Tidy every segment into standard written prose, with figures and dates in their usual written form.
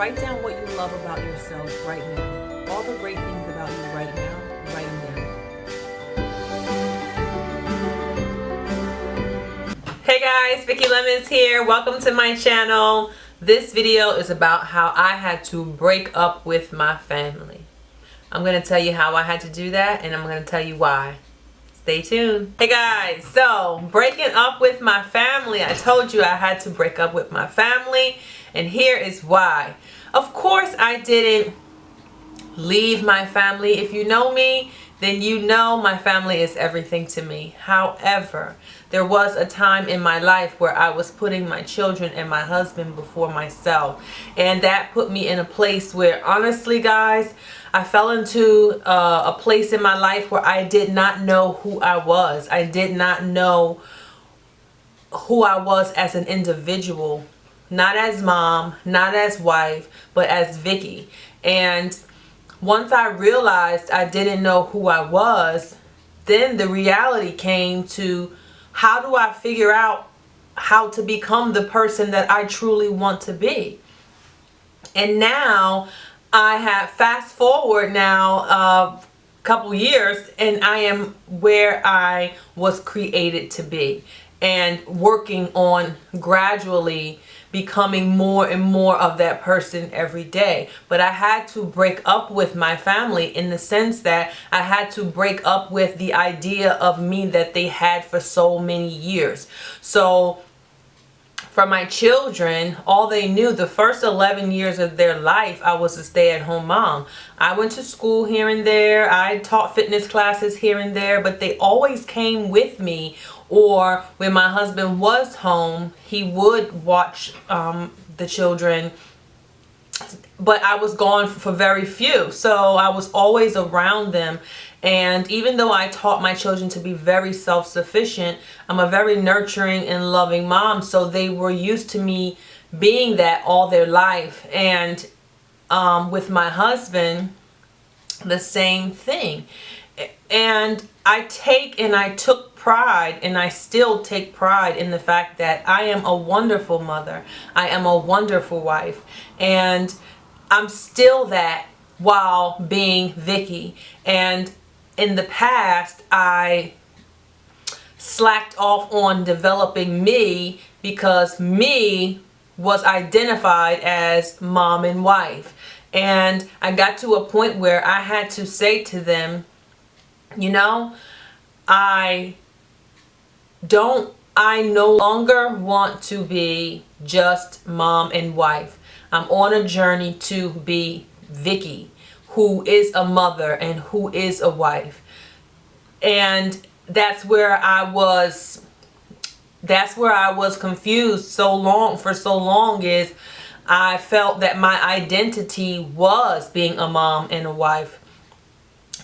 Write down what you love about yourself right now. All the great things about you right now, write them down. Hey guys, Vicki Lemons here. Welcome to my channel. This video is about how I had to break up with my family. I'm going to tell you how I had to do that, and I'm going to tell you why. Stay tuned. Hey guys, so breaking up with my family. I told you I had to break up with my family, and here is why. Of course, I didn't leave my family. If you know me, then you know my family is everything to me. However, there was a time in my life where I was putting my children and my husband before myself. And that put me in a place where, honestly, guys, I fell into a place in my life where I did not know who I was. I did not know who I was as an individual. Not as mom, not as wife, but as Vicki. And once I realized I didn't know who I was, then the reality came to, how do I figure out how to become the person that I truly want to be? And now I have fast forward now a couple years, and I am where I was created to be, and working on gradually becoming more and more of that person every day. But I had to break up with my family in the sense that I had to break up with the idea of me that they had for so many years. So for my children, all they knew, the first 11 years of their life, I was a stay-at-home mom. I went to school here and there. I taught fitness classes here and there, but they always came with me. Or when my husband was home, he would watch the children, but I was gone for very few. So I was always around them. And even though I taught my children to be very self-sufficient, I'm a very nurturing and loving mom. So they were used to me being that all their life. And with my husband, the same thing. And I took pride, and I still take pride in the fact that I am a wonderful mother. I am a wonderful wife. And I'm still that while being Vicki. And in the past, I slacked off on developing me because me was identified as mom and wife. And I got to a point where I had to say to them, you know, I no longer want to be just mom and wife. I'm on a journey to be Vicki, who is a mother and who is a wife. And that's where I was confused for so long is I felt that my identity was being a mom and a wife.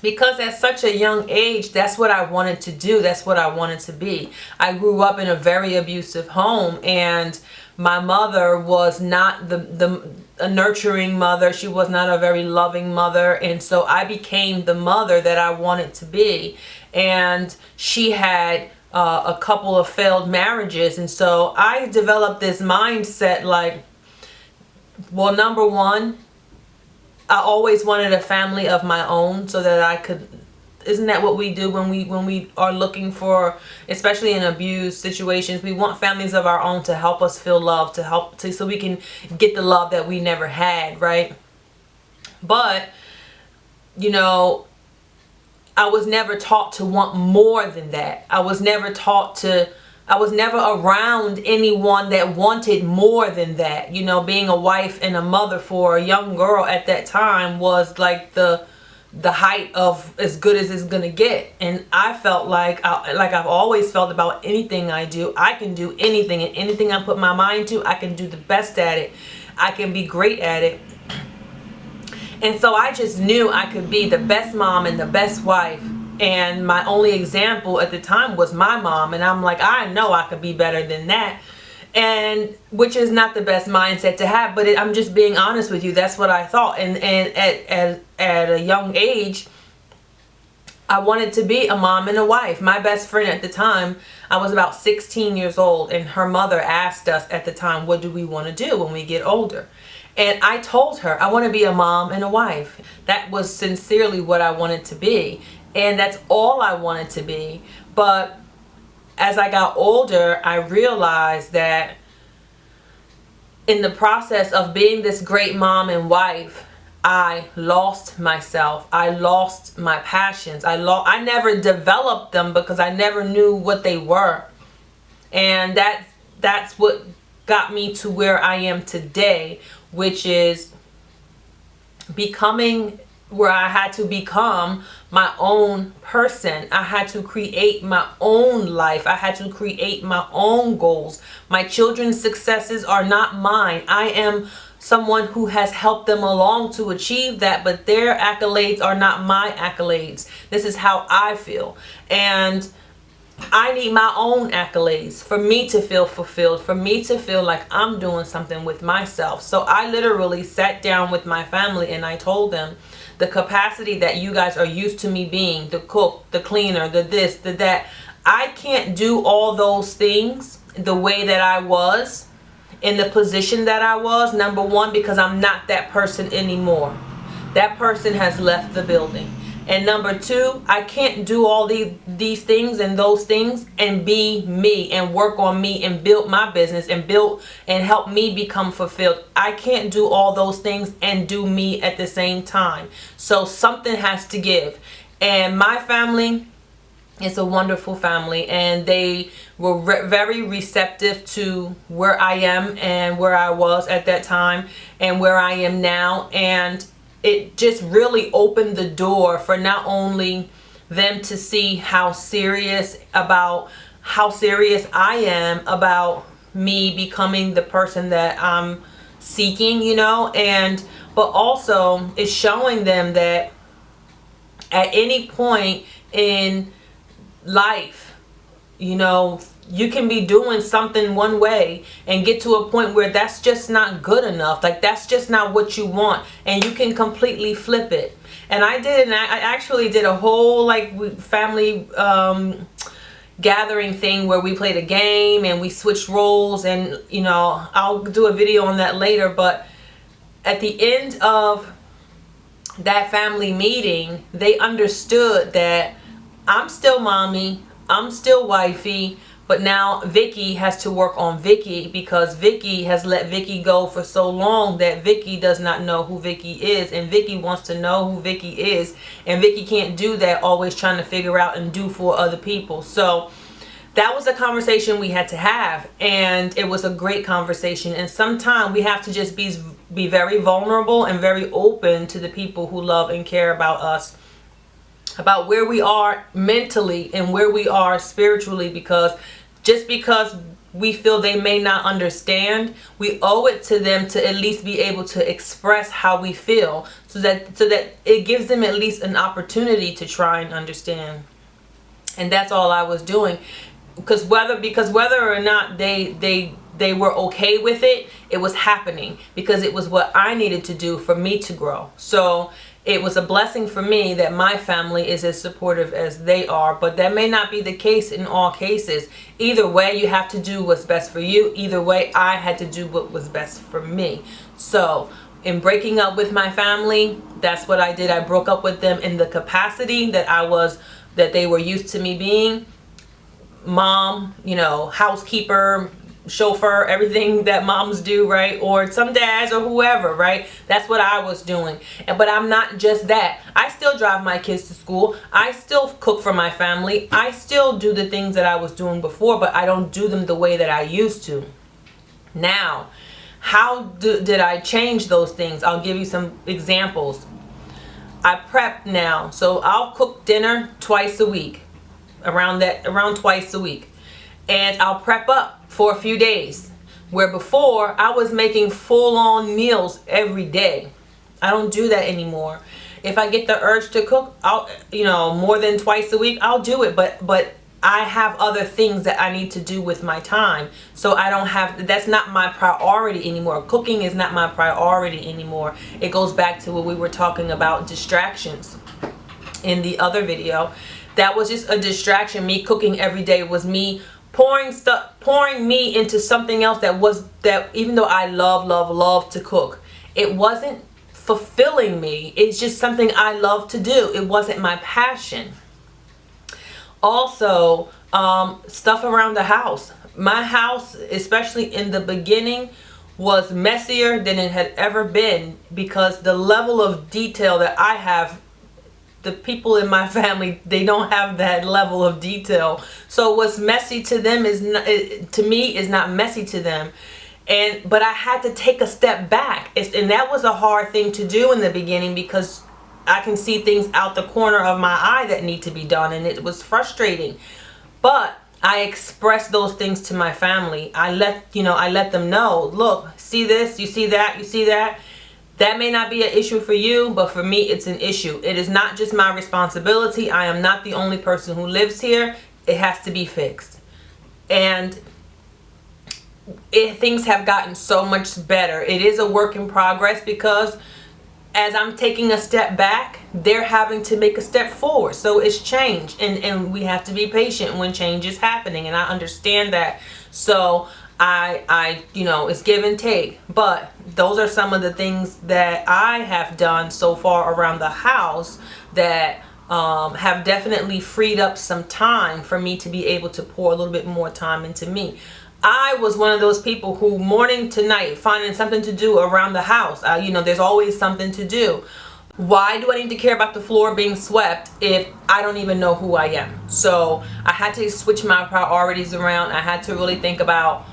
Because at such a young age, that's what I wanted to do. That's what I wanted to be. I grew up in a very abusive home, and my mother was not a nurturing mother. She was not a very loving mother. And so I became the mother that I wanted to be. And she had a couple of failed marriages. And so I developed this mindset like, well, number one, I always wanted a family of my own so that I could, isn't that what we do when we are looking for, especially in abuse situations, we want families of our own to help us feel love, so we can get the love that we never had, right? But, you know, I was never taught to want more than that. I was never around anyone that wanted more than that. You know, being a wife and a mother for a young girl at that time was like the height of as good as it's gonna get. And I felt like I've always felt about anything I do, I can do anything, and anything I put my mind to, I can do the best at it. I can be great at it. And so I just knew I could be the best mom and the best wife. And my only example at the time was my mom. And I'm like, I know I could be better than that. And which is not the best mindset to have, but I'm just being honest with you. That's what I thought. And at a young age, I wanted to be a mom and a wife. My best friend at the time, I was about 16 years old, and her mother asked us at the time, what do we want to do when we get older? And I told her I want to be a mom and a wife. That was sincerely what I wanted to be. And that's all I wanted to be. But as I got older, I realized that in the process of being this great mom and wife, I lost myself. I lost my passions. I never developed them because I never knew what they were. And that's what got me to where I am today, which is becoming where I had to become my own person. I had to create my own life. I had to create my own goals. My children's successes are not mine. I am someone who has helped them along to achieve that, but their accolades are not my accolades. This is how I feel. And I need my own accolades for me to feel fulfilled, for me to feel like I'm doing something with myself. So I literally sat down with my family and I told them, the capacity that you guys are used to me being, the cook, the cleaner, the this, the that, I can't do all those things the way that I was, in the position that I was. Number one, because I'm not that person anymore. That person has left the building. And number two, I can't do all these things and those things and be me and work on me and build my business and build and help me become fulfilled. I can't do all those things and do me at the same time. So something has to give. And my family is a wonderful family, and they were very receptive to where I am and where I was at that time and where I am now. And it just really opened the door for not only them to see how serious I am about me becoming the person that I'm seeking, you know, but also it's showing them that at any point in life, you know, you can be doing something one way and get to a point where that's just not good enough. Like, that's just not what you want, and you can completely flip it. And I actually did a whole like family gathering thing where we played a game and we switched roles, and you know, I'll do a video on that later. But at the end of that family meeting, they understood that I'm still mommy, I'm still wifey, but now Vicki has to work on Vicki, because Vicki has let Vicki go for so long that Vicki does not know who Vicki is, and Vicki wants to know who Vicki is, and Vicki can't do that always trying to figure out and do for other people. So that was a conversation we had to have, and it was a great conversation. And sometimes we have to just be very vulnerable and very open to the people who love and care about us, about where we are mentally and where we are spiritually, because just because we feel they may not understand, we owe it to them to at least be able to express how we feel, so that it gives them at least an opportunity to try and understand. And that's all I was doing, because whether or not they were okay with it, it was happening because it was what I needed to do for me to grow. So it was a blessing for me that my family is as supportive as they are, but that may not be the case in all cases. Either way, you have to do what's best for you. Either way, I had to do what was best for me. So in breaking up with my family, that's what I did. I broke up with them in the capacity that they were used to me being. Mom, you know, housekeeper, chauffeur, everything that moms do, right? Or some dads or whoever, right? That's what I was doing. But I'm not just that. I still drive my kids to school. I still cook for my family. I still do the things that I was doing before, but I don't do them the way that I used to. Now, how did I change those things? I'll give you some examples. I prep now. So I'll cook dinner twice a week, around twice a week. And I'll prep up for a few days, where before I was making full-on meals every day. I don't do that anymore. If I get the urge to cook, I'll, you know, more than twice a week, I'll do it, but I have other things that I need to do with my time. So I don't have, that's not my priority anymore. Cooking is not my priority anymore. It goes back to what we were talking about, distractions in the other video. That was just a distraction. Me cooking every day was me pouring me into something else that even though I love to cook, it wasn't fulfilling me. It's just something I love to do. It wasn't my passion. Also, stuff around the house. My house, especially in the beginning, was messier than it had ever been, because the level of detail that I have, the people in my family, they don't have that level of detail. So what's messy to them is not, to me, is not messy to them. But I had to take a step back, and that was a hard thing to do in the beginning, because I can see things out the corner of my eye that need to be done, and it was frustrating. But I expressed those things to my family. I let them know, look, see this, you see that, you see that. That may not be an issue for you, but for me, it's an issue. It is not just my responsibility. I am not the only person who lives here. It has to be fixed. And things have gotten so much better. It is a work in progress, because as I'm taking a step back, they're having to make a step forward. So it's change, and we have to be patient when change is happening, and I understand that. So I it's give and take, but those are some of the things that I have done so far around the house that have definitely freed up some time for me to be able to pour a little bit more time into me. I was one of those people who morning to night finding something to do around the house. There's always something to do. Why do I need to care about the floor being swept if I don't even know who I am? So I had to switch my priorities around. I had to really think about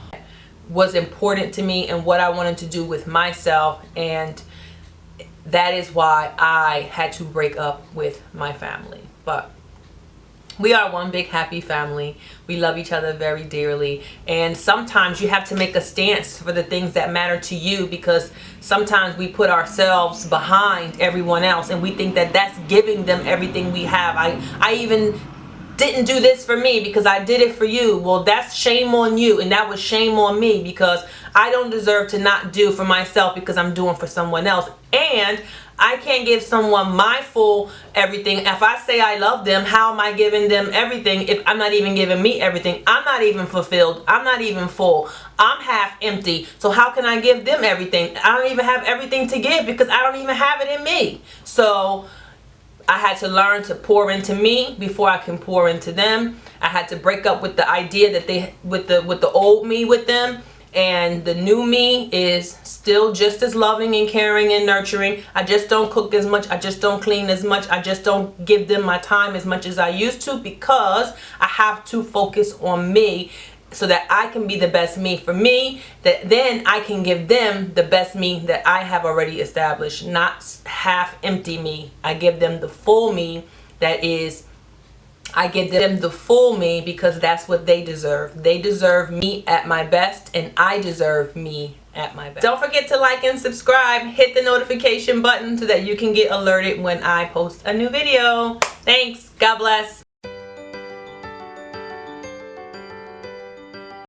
what's important to me and what I wanted to do with myself. And that is why I had to break up with my family. But we are one big happy family. We love each other very dearly. And sometimes you have to make a stance for the things that matter to you, because sometimes we put ourselves behind everyone else, and we think that that's giving them everything we have. I even didn't do this for me because I did it for you. Well, that's shame on you, and that was shame on me, because I don't deserve to not do for myself because I'm doing for someone else. And I can't give someone my full everything. If I say I love them, how am I giving them everything if I'm not even giving me everything? I'm not even fulfilled. I'm not even full. I'm half empty. So how can I give them everything? I don't even have everything to give because I don't even have it in me. So I had to learn to pour into me before I can pour into them. I had to break up with the idea that with the old me with them. And the new me is still just as loving and caring and nurturing. I just don't cook as much. I just don't clean as much. I just don't give them my time as much as I used to, because I have to focus on me so that I can be the best me for me, that then I can give them the best me that I have already established, not half empty me. I give them the full me I give them the full me, because that's what they deserve. They deserve me at my best, and I deserve me at my best. Don't forget to like and subscribe. Hit the notification button so that you can get alerted when I post a new video. Thanks. God bless.